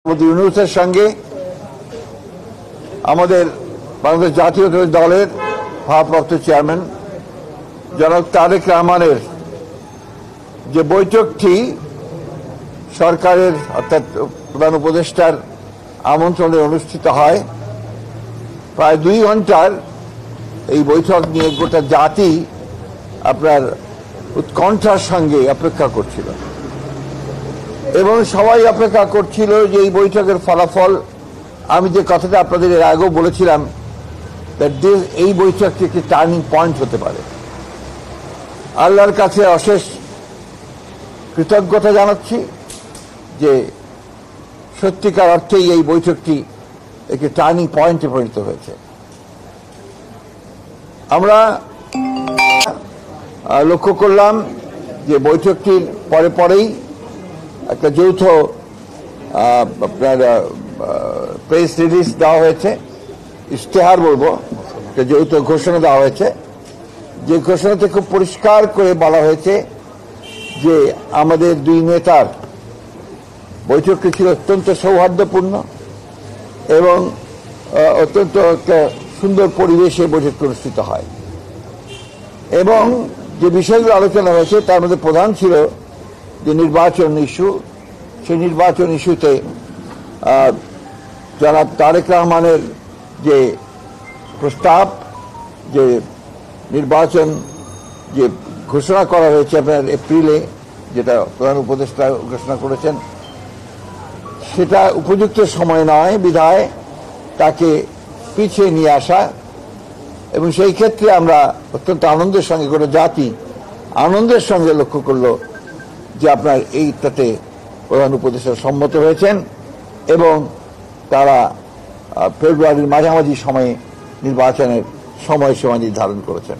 ইউনূসের সঙ্গে আমাদের বাংলাদেশ জাতীয় দলের ভারপ্রাপ্ত চেয়ারম্যান জনাব তারেক রহমানের যে বৈঠকটি সরকারের অর্থাৎ প্রধান উপদেষ্টার আমন্ত্রণে অনুষ্ঠিত হয়, প্রায় 2 ঘন্টার এই বৈঠক নিয়ে গোটা জাতি আপনার উৎকণ্ঠার সঙ্গে অপেক্ষা করছিল এবং সবাই অপেক্ষা করছিল যে এই বৈঠকের ফলাফল। আমি যে কথাটা আপনাদের এর আগেও বলেছিলাম, এই বৈঠকটি একটি টার্নিং পয়েন্ট হতে পারে। আল্লাহর কাছে অশেষ কৃতজ্ঞতা জানাচ্ছি যে সত্যিকার অর্থেই এই বৈঠকটি একটি টার্নিং পয়েন্টে পরিণত হয়েছে। আমরা লক্ষ্য করলাম যে বৈঠকটির পরেই একটা যৌথ আপনার প্রেস রিলিজ দেওয়া হয়েছে, ইশতেহার বলবো, একটা যৌথ ঘোষণা দেওয়া হয়েছে। যে ঘোষণাতে খুব পরিষ্কার করে বলা হয়েছে যে আমাদের 2 নেতার বৈঠকটি ছিল অত্যন্ত সৌহার্দ্যপূর্ণ এবং অত্যন্ত একটা সুন্দর পরিবেশে বৈঠকটি অনুষ্ঠিত হয় এবং যে বিষয়গুলো আলোচনা হয়েছে তার মধ্যে প্রধান ছিল যে নির্বাচন ইস্যু। সেই নির্বাচন ইস্যুতে জনাব তারেক রহমানের যে প্রস্তাব, যে নির্বাচন যে ঘোষণা করা হয়েছে আপনার এপ্রিলে, যেটা প্রধান উপদেষ্টা ঘোষণা করেছেন, সেটা উপযুক্ত সময় নয় বিধায় তাকে পিছিয়ে নিয়ে আসা। এবং সেই ক্ষেত্রে আমরা অত্যন্ত আনন্দের সঙ্গে, গোটা জাতি আনন্দের সঙ্গে লক্ষ্য করলো যে আপনার এইটাতে প্রধান উপদেষ্টা সম্মত হয়েছেন এবং তারা ফেব্রুয়ারির মাঝামাঝি সময়ে নির্বাচনের সময়সীমা নির্ধারণ করেছেন।